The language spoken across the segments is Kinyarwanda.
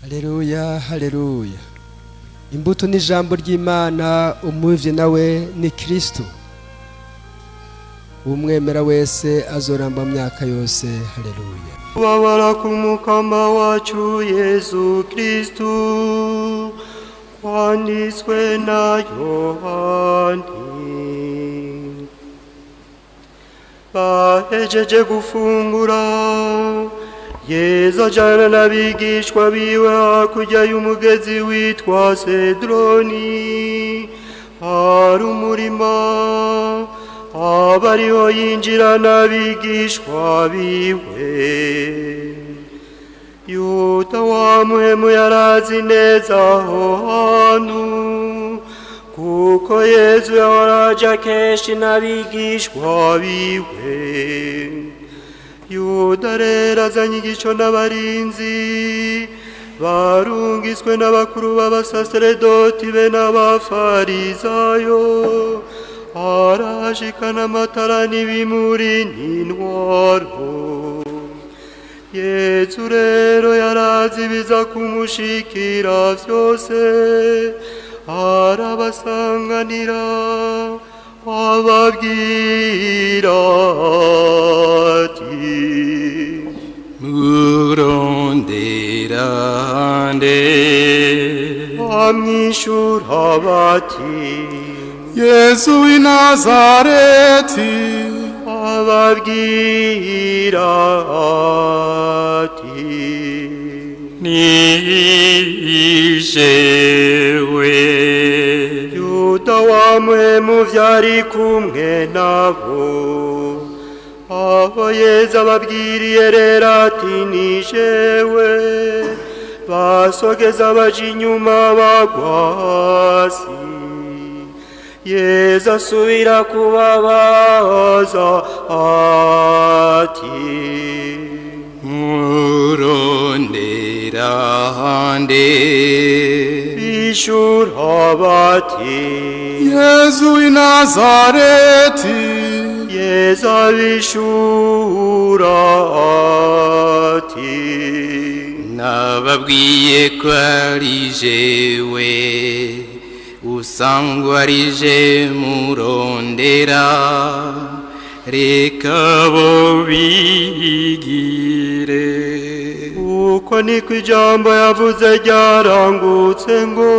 Haleluya, haleluya. Imbuto n'ijambo ry'Imana, umuvye nawe ni Kristo. Umwemera wese azoramba myaka yose. Haleluya. Babara ku mukama wacu Yesu Kristo, kwanditswe na Yohani. Bahejeje gufungura, Yesu ajana n'abigishwa biwe hakurya y'umugezi witwa Sedroni. Hari umurima, abariho yinjira n'abigishwa biwe. Yuda wa muhemu yarazi neza aho hantu, kuko Yesu yahoraja kenshi n'abigishwa biwe. Yuda rero azanye igico n'abarinzi, barungiswe n'abakuru b'abasaseredoti be n'abafarisayo. Arashikana amatara n'ibimuri n'intwaro. Yesu rero yarazi biza kumushikira vyose, arabasanganira ababwira ati, murondera nde? Amwishura bati, Yesu w'i Nazareti. Ababwira ati, ni jewe. Yuda wa muhemu vyari kumwe nabo, aho Yesu ababwiriye rero ati, ni jewe. Basogeza baja inyuma bagwa hasi. Yesu asubira kubabaza ati, murondera nde? bishura bati, Yesu w'i Nazareti. Yesu abishura ati, nababwiye ko ari jewe, usangwa ari je murondera, reka bo bigire. uko niko ijambo yavuze ryarangutse ngo,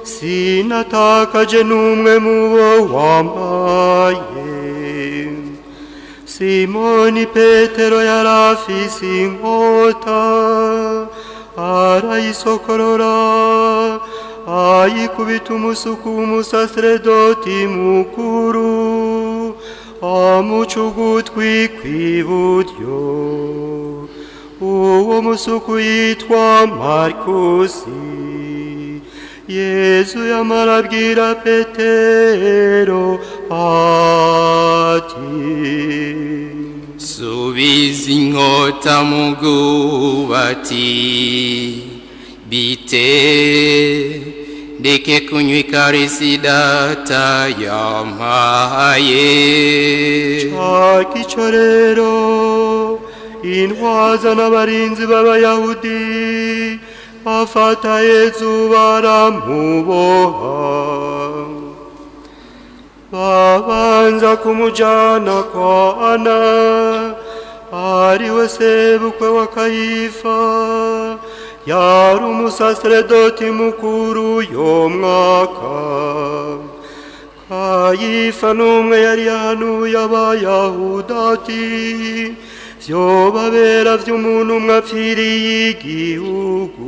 sinatakaje n'umwe mu bo wampaye. Simoni Petero yarafise inkota, arayisokorora, ayikubita umusuku w'umusaseredoti mukuru, amuca ugutwi kw'iburyo. Uwo musuku yitwa Markusi. Yesu yamara abwira Petero ati, subiza inkota mu bwubati, bite ndeke kunywa ikarisi data yampaye. Cakico rero intwaza n'abarinzi b'Abayahudi bafata Yesu baramuboha. Babanza kumujana kwa Ana, ariwe sebukwe wa Kayifa, yari umusaseredoti mukuru yo mwaka. Kayifa n'umwe yari yahanuye Abayahudi ati, vyobabera vy'umuntu umwe apfiriye igihugu.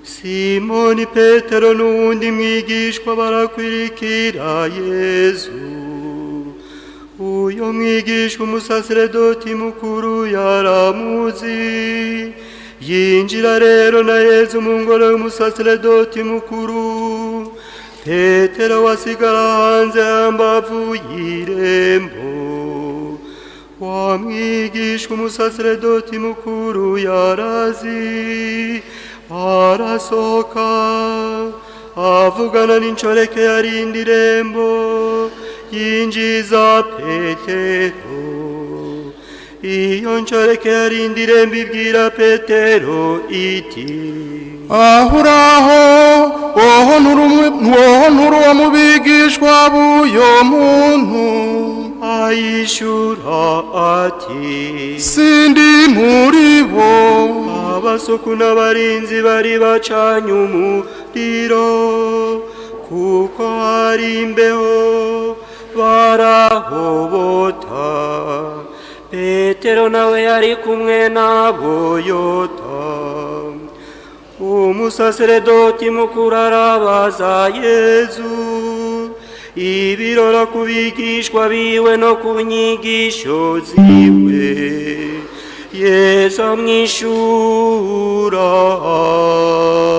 Simoni Petero n'uwundi mwigishwa barakwirikira Yesu. Uyo mwigishwa umusaseredoti mukuru yaramuzi. Yinjira rero na Yesu mu ngoro y'umusaseredoti mukuru. Petero wasigara hanze hambavu y'irembo. Wa mwigishwa umusaseredoti mukuru yarazi, arasohoka avugana n'incoreke yarinda irembo, yinjiza Petero. iyo nshoreke yarindire mbibwira Petero iti ahuraho woho nturi uwo mu bigishwa b'uyo muntu. ayishura ati sindi muri bo. abasuku n'abarinzi bari bacanye umuriro kuko hari imbeho barahobota. Petero nawe yari kumwe nabo yota. umusaseredoti mukuru arabaza Yezu ibirora ku bigishwa biwe no ku nyigisho ziwe. Yesu amwishura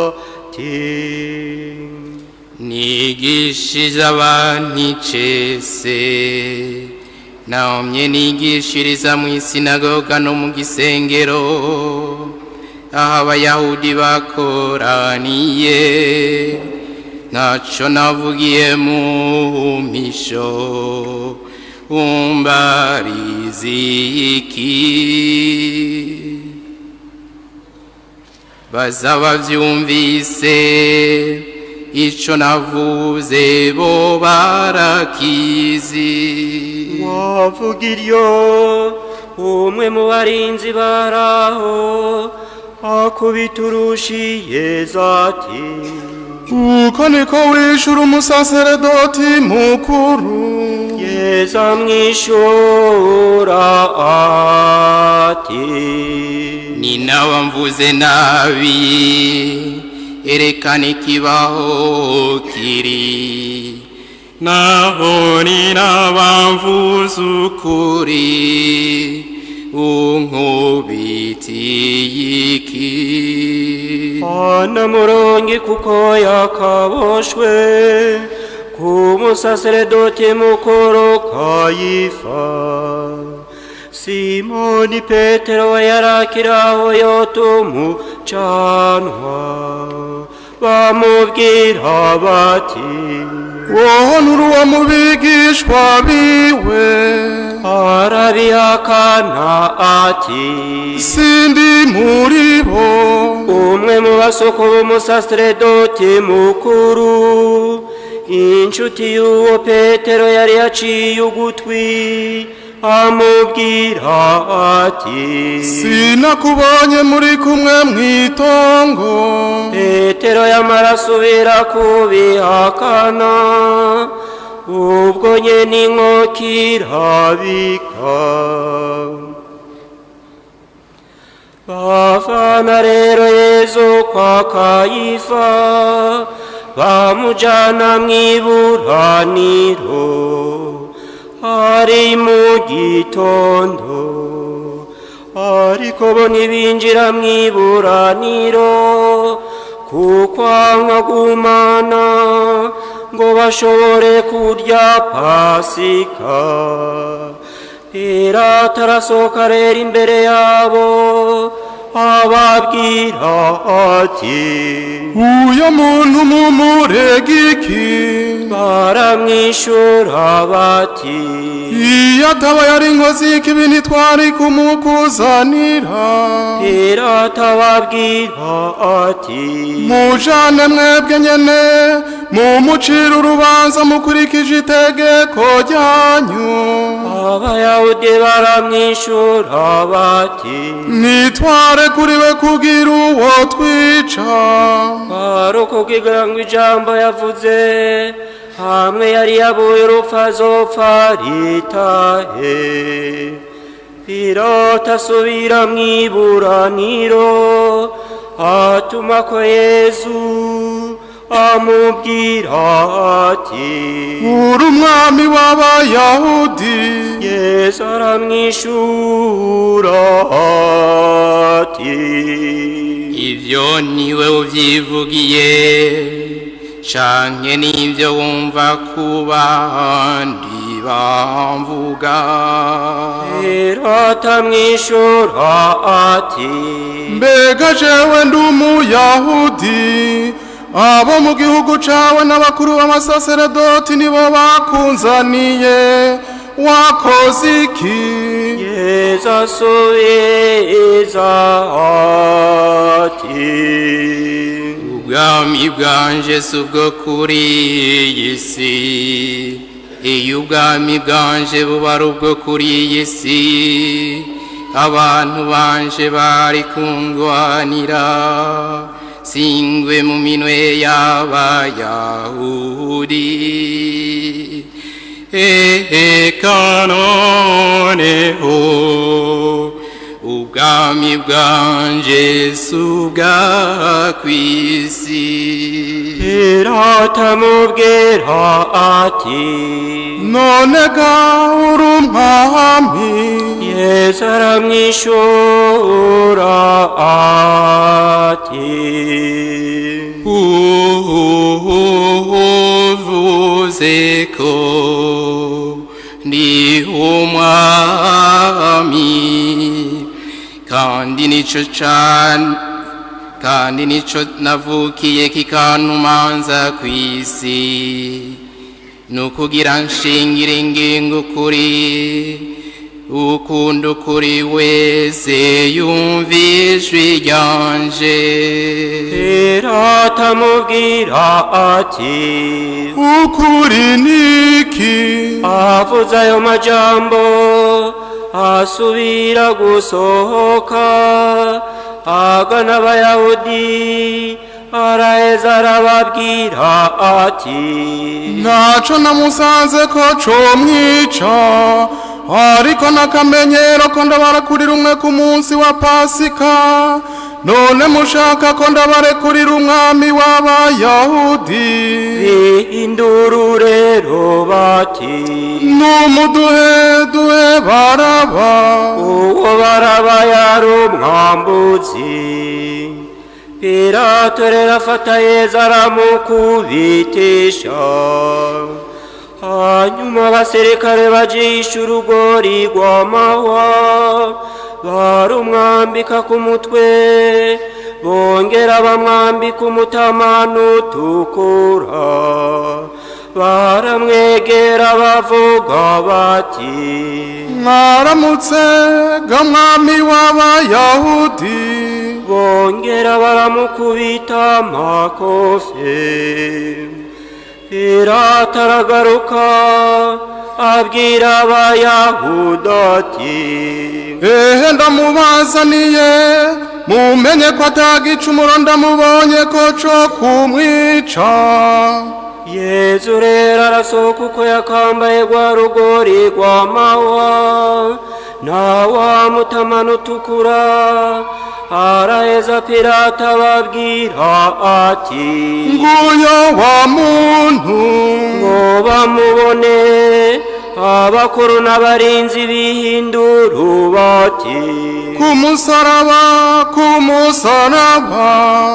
ati nigishije abantu icese, namye nigishiriza mu isinagoga no mu gisengero, aho abayahudi bakoraniye, ntaco navugiye mu mpisho. umbarizi iki? bazaba vyumvise ico navuze bo barakizi. wavuga iryo umwe mu barinzi baraho akubita urushi Yezu ati uko niko wishura umusaseredoti mukuru. Yezu amwishura ati ni nawe mvuze nabi, erekane kibaho kiri, naho ni nabamvuze ukuri, unkubitiye iki? anamurongi kuko yakaboshwe ku musaseredoti mukuru Kayifa. Simoni Petero we yarakiraho yotumucanwa, bamubwira bati woho nturi uwo mu bigishwa biwe. arabihakana ati sindi muri bo. umwe mu basoko b'umusaseredoti mukuru, inshuti y'uwo Petero yari yaciye ugutwi, amubwira ati sinakubonye muri kumwe mw'itongo. Petero yamara asubira kubihakana, ubwo nyene inkoko irabika. bavana rero Yezu kwa Kayifa, bamujana mw'iburaniro. hari mu gitondo, ariko bo ntibinjira mw'iburaniro kuko nkagumana ngo bashobore kurya Pasika. Pilato arasohoka rero imbere yabo, ababwira ati uyo muntu mumurega iki? baramwishura bati iyo ataba yari inkozi y'ikibi ntitwari kumukuzanira. Pilato ababwira ati mujane mwebwe nyene mumucira urubanza mukurikije itegeko ryanyu. abayahudi baramwishura bati nitware kuriwe kugira uwo twica. baruko kugira ngo ijambo yavuze hamwe yari yabuye urupfu azopfa ritahe. Pilato asubira mw'iburaniro, atumako Yezu, amubwira ati uri umwami w'abayahudi? Yesu aramwishura ati ivyo niwe uvyivugiye, canke n'ivyo wumva kubandi bamvuga? Pilato amwishura ati mbega jewe ndi umuyahudi? abo mu gihugu cawe n'abakuru b'amasaseredoti nibo bakunzaniye, wakoze iki? Yesu asubiza ati ubwami bwanje si ubwo kuri iyi si, iyo ubwami bwanje buba ari ubwo kuri iyi si, abantu banje bari kundwanira, singwe mu minwe y'Abayahudi. Eka noneho ubwami bwanje si ubwa kw'isi. Pilato amubwira ati none ga uri umwami? Yesu aramwishura ati uvuze ko ndi umwami, kandi nico navukiye kikantumanza kw'isi, nukugira nshingire ingingo kuri, ukunda ukuri wese yumva ijwi ryanje. Pilato amubwira ati ukuri niki? avuze ayo majambo asubira gusohoka agana Abayahudi, araheza arababwira ati ntaco namusanze ko comwica, ariko nakamenyero ko ndabarekurira umwe ku munsi wa Pasika, none mushaka ko ndabarekurira umwami w'Abayahudi. bihindura rero bati numuduhe Baraba. uwo Baraba yari umwambuzi. Pilato rero afata Yesu aramukubitisha, hanyuma abasirikare bajisha urugori rw'amahwa, barumwambika ku mutwe, bongera bamwambika umutamana utukura, baramwegera bavuga bati mwaramutse ga mwami w'Abayahudi. bongera baramukubita amakofe. Pilato aragaruka abwira Abayahudi ati ehe ndamubazaniye, mumenye ko atagicumuro ndamubonye ko co kumwica. Yesu rero arasohoka uko yakambaye rwa rugori rw'amahwa na wa mutamana utukura, araheza Pilato ababwira ati nguyo wa muntu. ngo bamubone, abakuru n'abarinzi bihindura bati kumusaraba.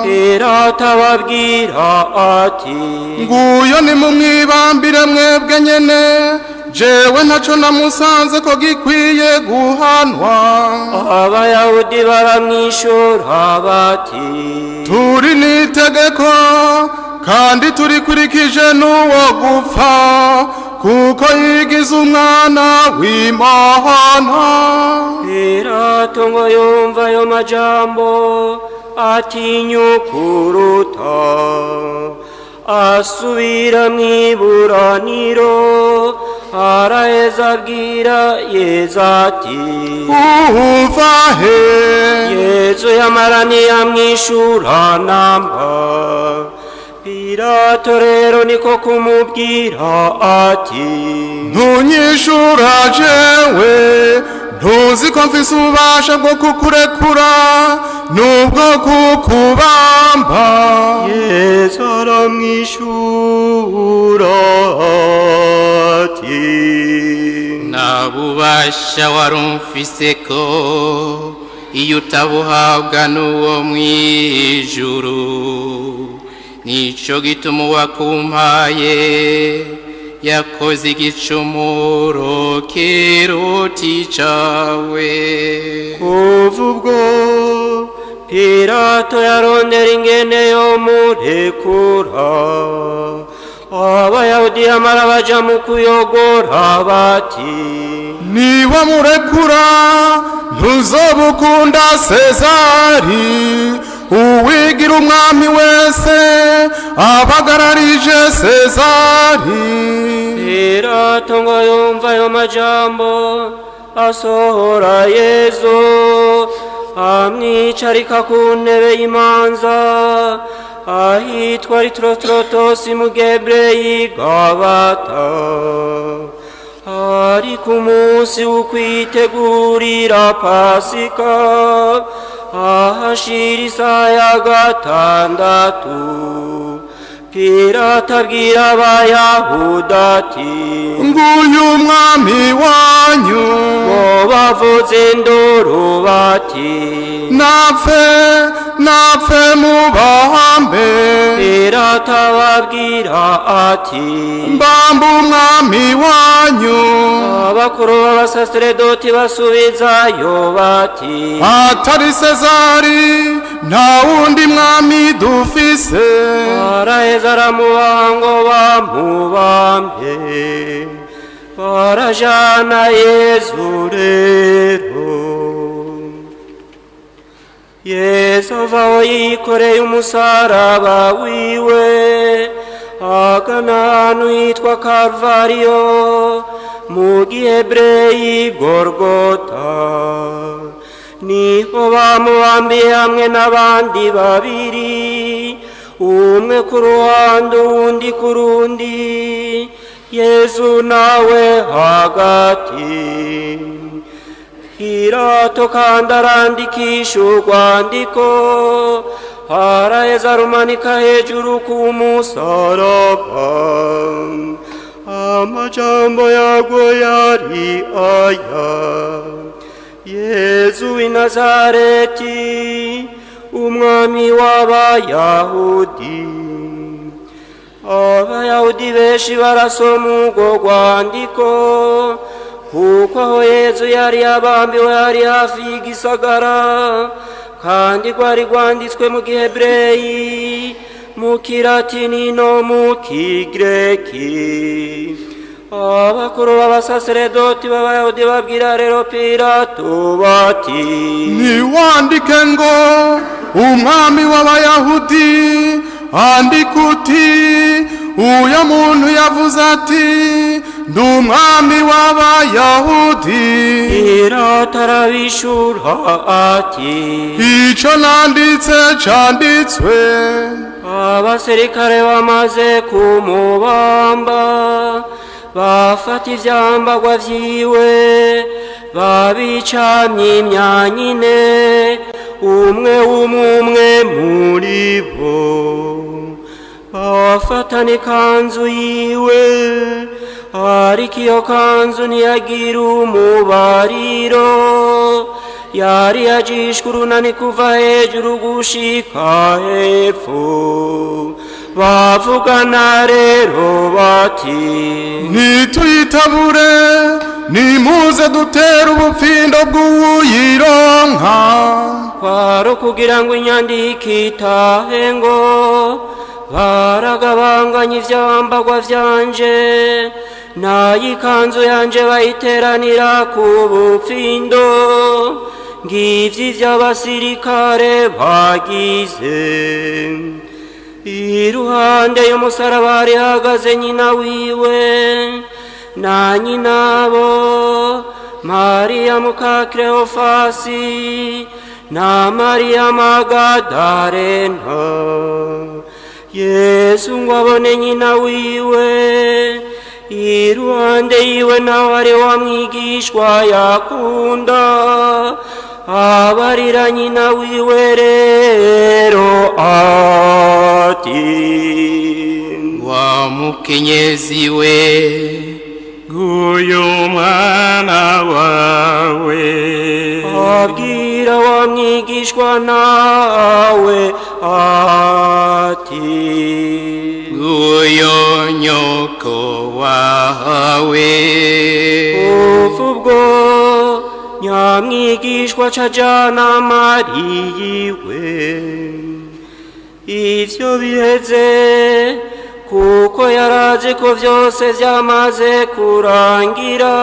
Pilato ababwira ati nguyo nimumwibambire mwebwe nyene, jewe ntaco namusanze ko gikwiye guhanwa. Abayahudi baramwishura bati turi n'itegeko kandi turikurikije n'uwo gupfa, kuko yigize umwana w'Imana. Pilato ngo yumva ayo majambo atinyukuruta, asubira mw'iburaniro, araheza abwira Yesu ati uva he? Yesu yamaraniye amwishura namba. Pilato rero niko kumubwira ati ntunyishura jewe, ntuzi ko mfise ububasha bwo kukurekura n'ubwo kukubamba. Yesu aramwishura ati nta bubasha wari umfise ko iyo utabuhabwa n'uwo mw'ijuru, nico gituma uwakumpaye yakoze igicumuro kiruta icawe. kuva ubwo Pilato yarondera ingene yomurekura, abayahudi amara baja mu kuyogora bati, niba murekura ntuzobukunda Sezari, uwigira umwami wese abagararije Sezari. Pilato ngo yumva ayo majambo asohora Yesu, amwicarika ku ntebe y'imanza ahitwa Litrotrotosi mu Gebreyi Gabata. Ari ku munsi wo kwitegurira Pasika, ahashira isaha ya gatandatu, Pilato abwira Abayahudi ati, nguyu umwami wanyu. bo bavuze induru bati, napfe mubambe. Pilato ababwira ati, mbamba umwami wanyu. abakuru b'abasaseredoti basubizayo bati, atari Sezari nta wundi mwami dufise. baraheza aramubaha ngo bamubambe. barajana Yesu rero. Yesu avaho yikoreye umusaraba wiwe, agana ahantu hitwa Karuvariyo mu Gihebreyi Golgota. niho bamubambiye hamwe n'abandi babiri, umwe ku ruhande uwundi ku rundi, Yesu nawe hagati. Pilato kandi arandikisha urwandiko, araheza arumanika hejuru ku musaraba. amajambo yarwo yari aya: Yesu w'i Nazareti, umwami w'Abayahudi. Abayahudi benshi barasoma urwo rwandiko, kuko aho Yesu yari yabambiwe hari hafi y'igisagara, kandi rwari rwanditswe mu Gihebreyi, mu Kilatini no mu Kigireki. abakuru b'abasaseredoti b'Abayahudi babwira rero Pilato bati, niwandike ngo umwami w'Abayahudi, andika uti uyo muntu yavuze ati ndi umwami w'Abayahudi. Pilato arabishura ati, ico nanditse canditswe. abasirikare bamaze kumubamba, bafata ivyambagwa vyiwe babicamye imyanya ine, umwe umwe muri bo. bafata n'ikanzu yiwe, ariko iyo kanzu ntiyagira umubariro, yari yajishwe urunani kuva hejuru gushika hepfo. bavugana rero bati, nituyitabure nimuze dutere ubupfindo bw'uwuyironka. kwaro kugira ngo inyandiko itahe ngo baragabanganya ivyambagwa vyanje, nayikanzu yanje bayiteranira ku bupfindo. ngivyi vy'abasirikare bagize. iruhande y'umusaraba hari hagaze nyina wiwe na nyinabo, Mariya muka Kleofasi na Mariya Magadarena. Yesu ngo abone nyina wiwe, iruhande yiwe naho hari wa mwigishwa yakunda, abarira nyina wiwe rero ati, wa mukenyezi we, nguyu mwana wawe. abwira wa mwigishwa nawe ati, nguyo nyoko wawe. ubwo nyamwigishwa cajana Mariya iwe. ivyo biheze, kuko yarazi ko byose byamaze kurangira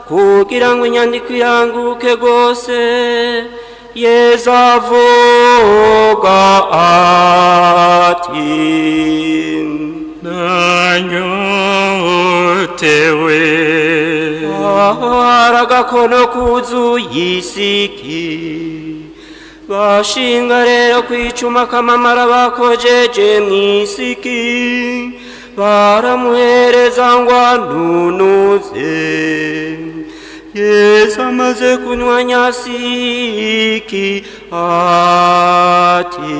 kugira ngo inyandiko iranguke rwose. Yesu avuga ati nanyotewe. aho hari agakono kuzuye isiki, bashinga rero kwicuma akamamara bakojeje mu isiki, baramuhereza ngo anunuze. Yesu amaze kunywa nyasiki ati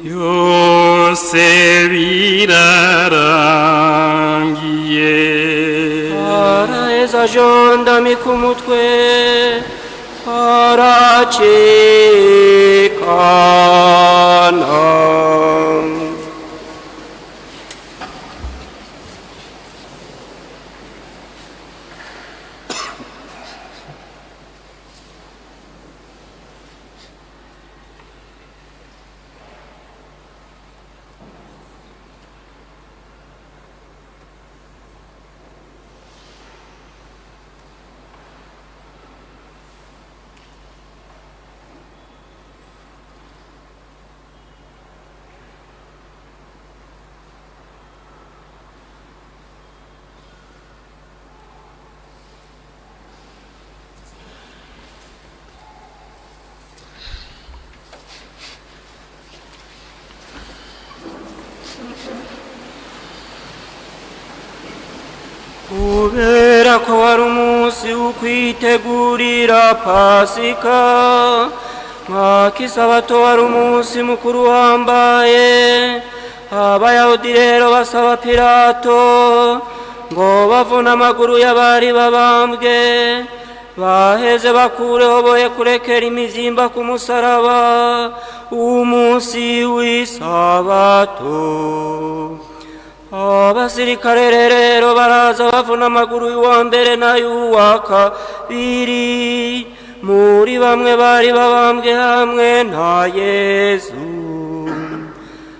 byose birarangiye. araheza ajondamika umutwe aracikana. kubera ko wari umunsi ukwitegurira Pasika, nk'akisabato wari umunsi mukuru wambaye. Abayahudi rero basaba Pilato ngo bavune amaguru y'abari babambwe, baheze bakureho boye kurekera imizimba ku musaraba umunsi w'isabato. Abasirikare rero baraza bavuna amaguru y'uwa mbere n'ay'uwa kabiri, muri bamwe bari babambwe hamwe na Yesu.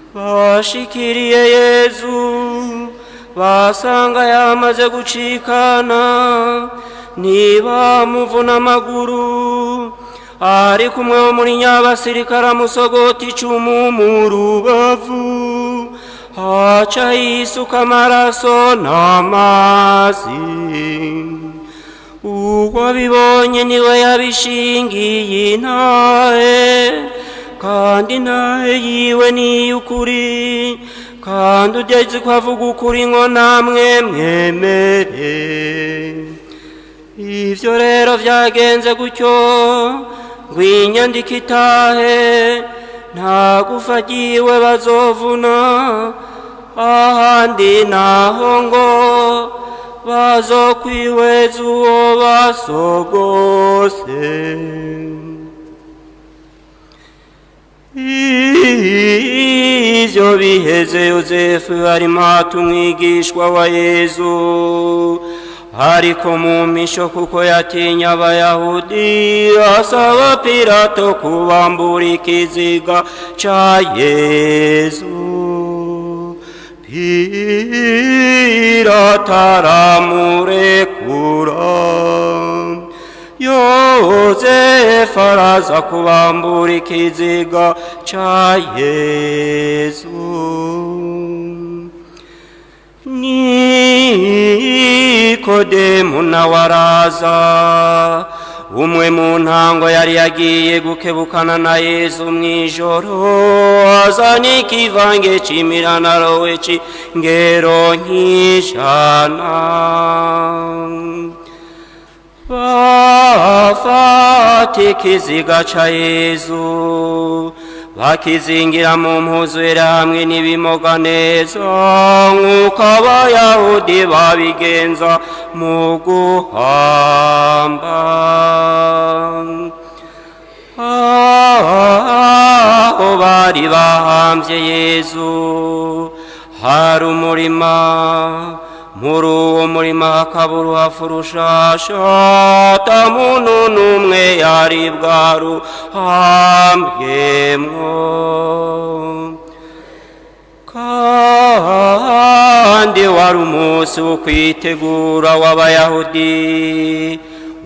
Bashikiriye Yesu basanga yamaze gucikana, ntibamuvuna amaguru, ari kumwe wo muri nyabasirikare amusogota icumu mu rubavu, haca yisuka amaraso n'amazi. Uwo abibonye niwe yabishingiye intahe, kandi intahe yiwe niy'ukuri, kandi ugeze ko avuga ukuri ngo namwe mwemere. Ivyo rero vyagenze gutyo ngo inyandiko itahe, nta gufa ryiwe bazovuna, ahandi naho ngo bazokwihweza uwo basogose. Ivyo biheze Yozefu Arimatea umwigishwa wa Yesu, ariko mu misho kuko yatinya Abayahudi, asaba Pilato kubambura ikiziga ca Yesu. Pilato aramurekura, Yozefu araza kubambura ikiziga ca Yesu. Nikodemu nawe araza, umwe mu ntango yari yagiye gukebukana na Yesu mw'ijoro, azanye ikivange c'imiranaro c'ingero nk'ijana. Bafata ikiziga ca Yesu bakizingira mu mpuzu yera hamwe n'ibimoga neza, nk'uko Abayahudi babigenza mu guhamba. Aho bari bahambye Yesu hari umurima, muri uwo murima hakaba uruhafu rushasha, ata muntu n'umwe yari bwaruhambyemwo. umunsi wo kwitegura w'abayahudi,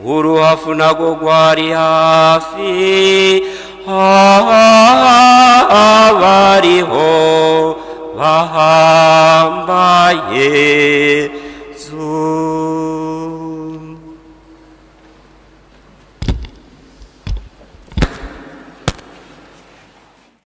uruhafu nago rwari hafi, abariho bahambaye Yesu.